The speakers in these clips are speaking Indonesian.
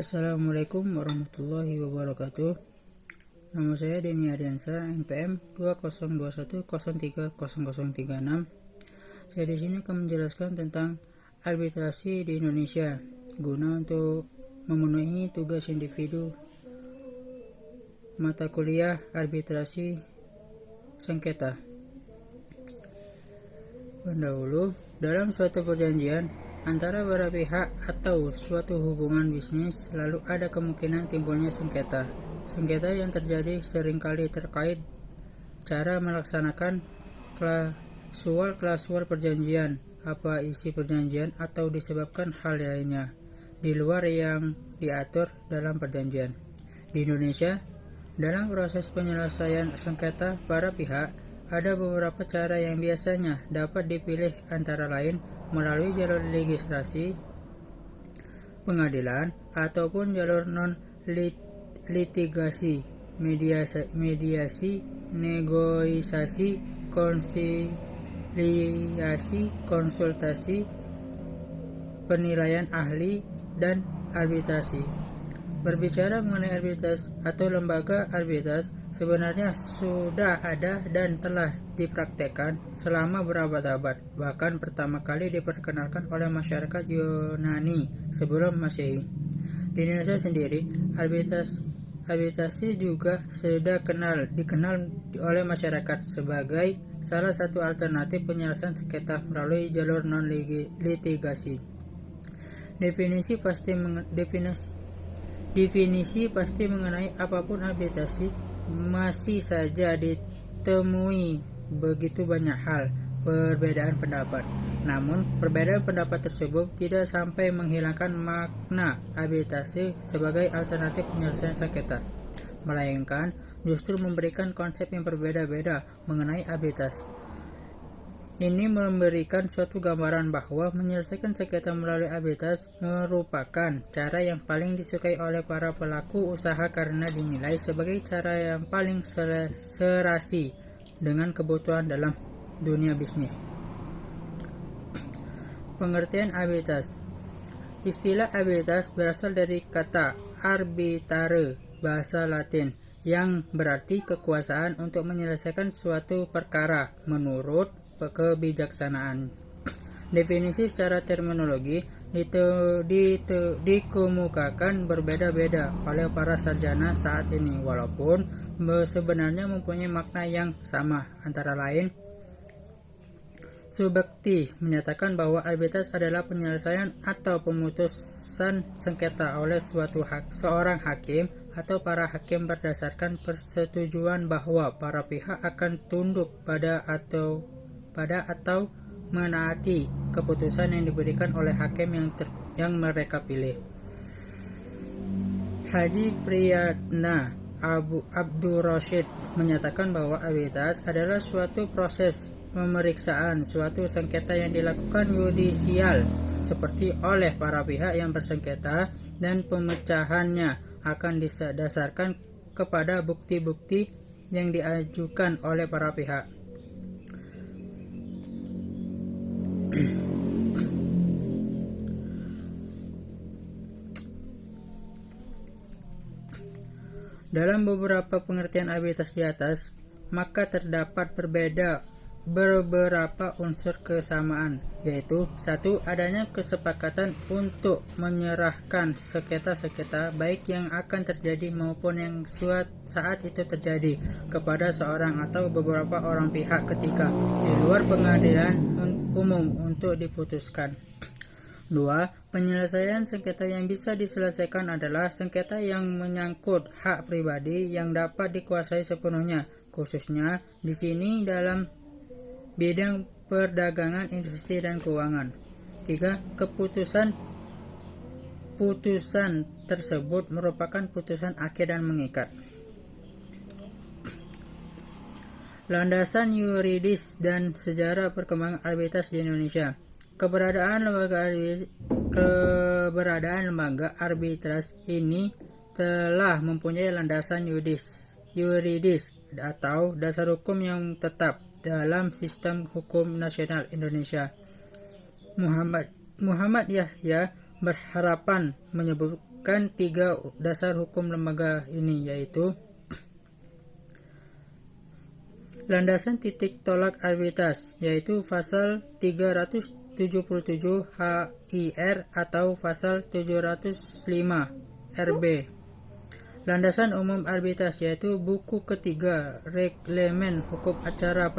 Assalamualaikum warahmatullahi wabarakatuh. Nama saya Denny Ardiansa, NPM 2021030036. Saya di sini akan menjelaskan tentang arbitrasi di Indonesia guna untuk memenuhi tugas individu mata kuliah arbitrasi sengketa. Pendahulu, dalam suatu perjanjian antara para pihak atau suatu hubungan bisnis selalu ada kemungkinan timbulnya sengketa. Sengketa yang terjadi seringkali terkait cara melaksanakan klausul perjanjian, apa isi perjanjian, atau disebabkan hal lainnya di luar yang diatur dalam perjanjian. Di Indonesia, dalam proses penyelesaian sengketa para pihak, ada beberapa cara yang biasanya dapat dipilih, antara lain melalui jalur legislasi, pengadilan, ataupun jalur non-litigasi, mediasi, negosiasi, konsiliasi, konsultasi, penilaian ahli, dan arbitrasi. Berbicara mengenai arbitrase atau lembaga arbitrase, sebenarnya sudah ada dan telah dipraktekkan selama berabad-abad. Bahkan pertama kali diperkenalkan oleh masyarakat Yunani sebelum Masehi. Di Indonesia sendiri, arbitrasi juga sudah dikenal oleh masyarakat sebagai salah satu alternatif penyelesaian sengketa melalui jalur non-litigasi. Definisi pasti mengenai apapun arbitrasi masih saja ditemui begitu banyak hal perbedaan pendapat. Namun, perbedaan pendapat tersebut tidak sampai menghilangkan makna arbitrasi sebagai alternatif penyelesaian sengketa, melainkan justru memberikan konsep yang berbeda-beda mengenai arbitrasi. Ini memberikan suatu gambaran bahwa menyelesaikan sengketa melalui arbitrase merupakan cara yang paling disukai oleh para pelaku usaha karena dinilai sebagai cara yang paling serasi dengan kebutuhan dalam dunia bisnis. Pengertian arbitrase. Istilah arbitrase berasal dari kata arbitare, bahasa Latin, yang berarti kekuasaan untuk menyelesaikan suatu perkara menurut kebijaksanaan. Definisi secara terminologi dikemukakan berbeda-beda oleh para sarjana saat ini, walaupun sebenarnya mempunyai makna yang sama, antara lain Subekti menyatakan bahwa arbitrase adalah penyelesaian atau pemutusan sengketa oleh seorang hakim atau para hakim berdasarkan persetujuan bahwa para pihak akan tunduk pada atau menaati keputusan yang diberikan oleh hakim yang mereka pilih. Haji Priyatna Abdurrasyid menyatakan bahwa arbitrase adalah suatu proses pemeriksaan suatu sengketa yang dilakukan yudisial seperti oleh para pihak yang bersengketa, dan pemecahannya akan didasarkan kepada bukti-bukti yang diajukan oleh para pihak. Dalam beberapa pengertian arbitrase di atas, maka terdapat beberapa unsur kesamaan, yaitu: 1. Adanya kesepakatan untuk menyerahkan sengketa baik yang akan terjadi maupun yang saat itu terjadi kepada seorang atau beberapa orang pihak ketiga di luar pengadilan umum untuk diputuskan. 2. Penyelesaian sengketa yang bisa diselesaikan adalah sengketa yang menyangkut hak pribadi yang dapat dikuasai sepenuhnya, khususnya di sini dalam bidang perdagangan, industri, dan keuangan. 3. Putusan tersebut merupakan putusan akhir dan mengikat. Landasan yuridis dan sejarah perkembangan arbitrase di Indonesia. Keberadaan lembaga arbitrase ini telah mempunyai landasan yuridis atau dasar hukum yang tetap dalam sistem hukum nasional Indonesia. Muhammad Yahya berharapan menetapkan 3 dasar hukum lembaga ini, yaitu landasan titik tolak arbitras, yaitu pasal 377 HIR atau pasal 705 RB. Landasan umum arbitras, yaitu buku ketiga Reglemen Hukum Acara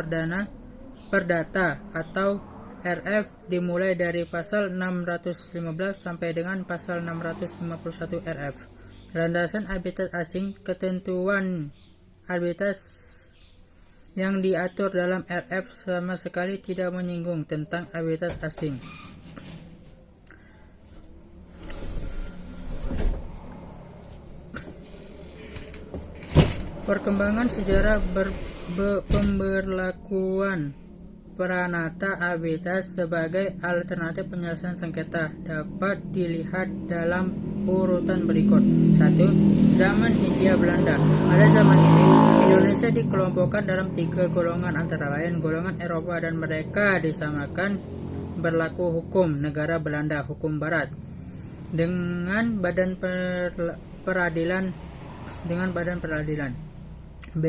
Perdata atau RF, dimulai dari pasal 615 sampai dengan pasal 651 RF. Landasan arbitras asing, ketentuan arbitras yang diatur dalam RF sama sekali tidak menyinggung tentang arbitras asing. Perkembangan sejarah pemberlakuan Pranata arbitras sebagai alternatif penyelesaian sengketa dapat dilihat dalam urutan berikut. 1. Zaman Hindia Belanda. Pada zaman ini, Indonesia dikelompokkan dalam 3 golongan, antara lain golongan Eropa, dan mereka disamakan berlaku hukum negara Belanda hukum Barat dengan badan peradilan. B.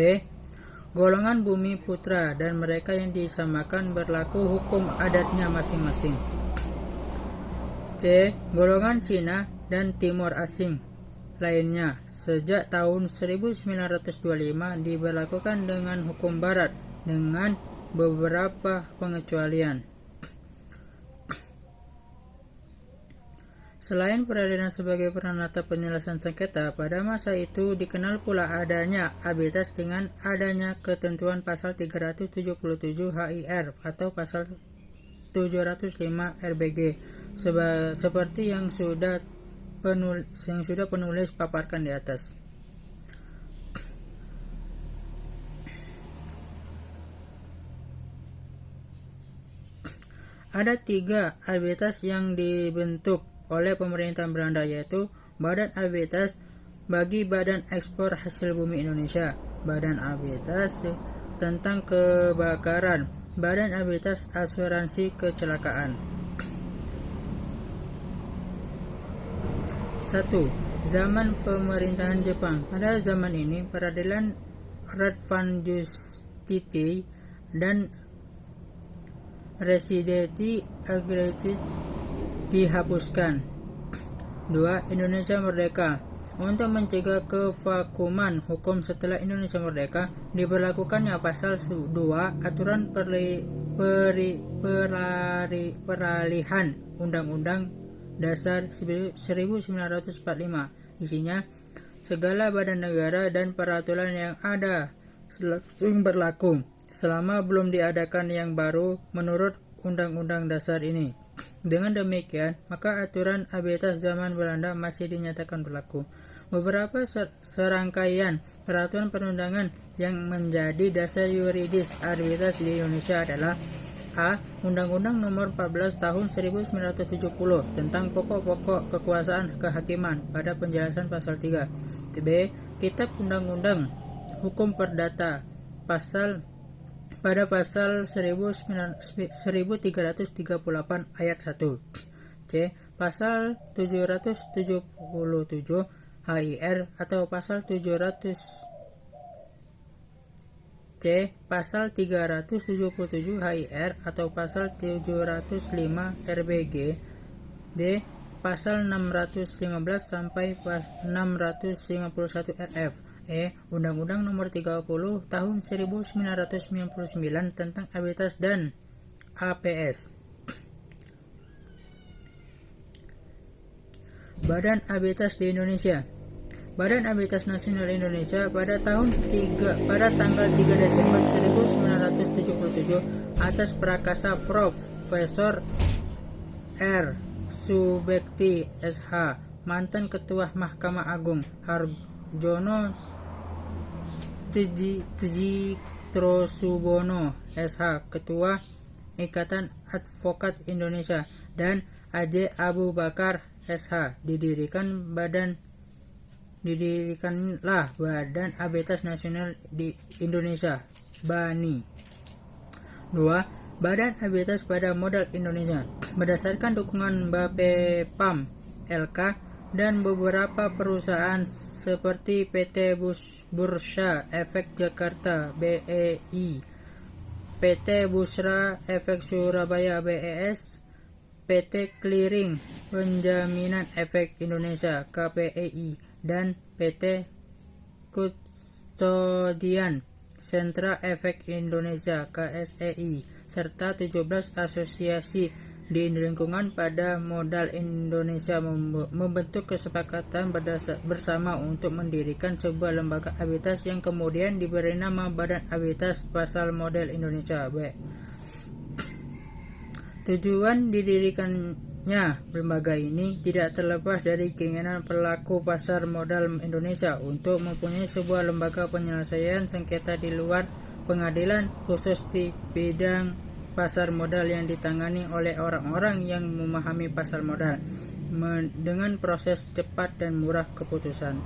Golongan Bumi Putra, dan mereka yang disamakan berlaku hukum adatnya masing-masing. C. Golongan Cina dan Timur Asing lainnya sejak tahun 1925 diberlakukan dengan hukum Barat dengan beberapa pengecualian. Selain peradilan sebagai peranata penyelesaian sengketa, pada masa itu dikenal pula adanya arbitras dengan adanya ketentuan pasal 377 HIR atau pasal 705 RBG, seperti yang sudah penulis paparkan di atas. Ada 3 arbitras yang dibentuk oleh pemerintahan Belanda, yaitu Badan Arbitras bagi Badan Ekspor Hasil Bumi Indonesia, Badan Arbitras tentang Kebakaran, Badan Arbitras Asuransi Kecelakaan. 1. Zaman pemerintahan Jepang. Pada zaman ini, peradilan Radvan Justiti dan Residenti Agretti dihapuskan. 2. Indonesia Merdeka. Untuk mencegah kevakuman hukum setelah Indonesia merdeka, diberlakukannya pasal 2 aturan peralihan Undang-Undang Dasar 1945. Isinya, segala badan negara dan peraturan yang ada langsung berlaku selama belum diadakan yang baru menurut Undang-Undang Dasar ini. Dengan demikian, maka aturan arbitras zaman Belanda masih dinyatakan berlaku. Beberapa serangkaian peraturan perundangan yang menjadi dasar yuridis arbitras di Indonesia adalah: A. Undang-Undang Nomor 14 Tahun 1970 tentang pokok-pokok kekuasaan kehakiman pada penjelasan pasal 3. B. Kitab Undang-Undang Hukum Perdata pada pasal 1338 ayat 1. C. Pasal 777 HIR atau pasal 700 C. Pasal 377 HIR atau pasal 705 RBG. D. Pasal 615 sampai 651 RF. E. Undang-Undang Nomor 30 Tahun 1999 tentang arbitras dan APS. Badan Arbitras di Indonesia. Badan Arbitras Nasional Indonesia pada tanggal 3 Desember 1977 atas prakasa Profesor R. Subekti SH, mantan Ketua Mahkamah Agung, Harjono Tjitrosubono SH, Ketua Ikatan Advokat Indonesia, dan AJ Abu Bakar SH, didirikanlah Badan Arbitras Nasional di Indonesia, BANI. 2. Badan Arbitras pada modal Indonesia. Berdasarkan dukungan Bapepam LK dan beberapa perusahaan seperti PT Bursa Efek Jakarta (BEI), PT Busra Efek Surabaya (BES), PT Clearing Penjaminan Efek Indonesia (KPEI), dan PT Kustodian Sentra Efek Indonesia (KSEI), serta 17 asosiasi di lingkungan pada modal Indonesia membentuk kesepakatan bersama untuk mendirikan sebuah lembaga arbitras yang kemudian diberi nama Badan Arbitras Pasar Modal Indonesia (BAP). Tujuan didirikannya lembaga ini tidak terlepas dari keinginan pelaku pasar modal Indonesia untuk mempunyai sebuah lembaga penyelesaian sengketa di luar pengadilan khusus di bidang pasar modal yang ditangani oleh orang-orang yang memahami pasar modal dengan proses cepat dan murah keputusan.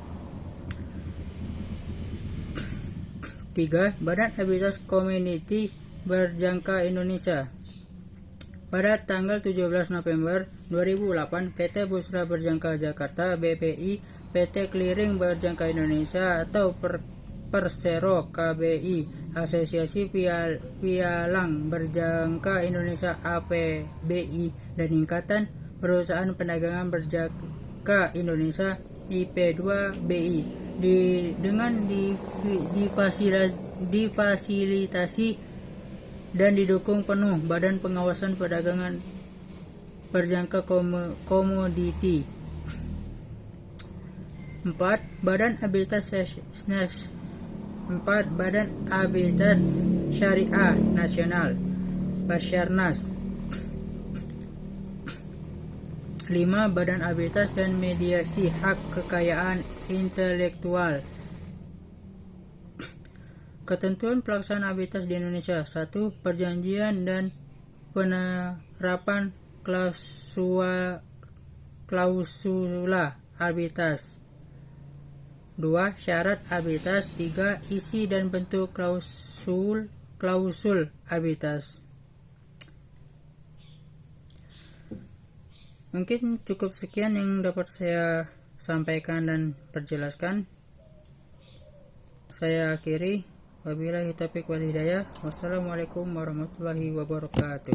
3. Badan Arbitras Community Berjangka Indonesia. Pada tanggal 17 November 2008, PT Busra Berjangka Jakarta (BPI), PT Clearing Berjangka Indonesia atau Persero KBI, Asosiasi Pialang Berjangka Indonesia (APBI), dan Ikatan Perusahaan Perdagangan Berjangka Indonesia (IP2BI) dengan difasilitasi dan didukung penuh Badan Pengawasan Perdagangan Berjangka Komoditi. 4. Badan Arbitras Syariah Nasional (Basyarnas). 5. Badan Arbitras dan Mediasi Hak Kekayaan Intelektual. Ketentuan pelaksanaan arbitras di Indonesia. 1. Perjanjian dan penerapan klausula arbitras. 2. Syarat arbitras. 3. Isi dan bentuk klausul arbitras. Mungkin cukup sekian yang dapat saya sampaikan dan perjelaskan. Saya akhiri. Wabillahi taufiq wal hidayah. Wassalamualaikum warahmatullahi wabarakatuh.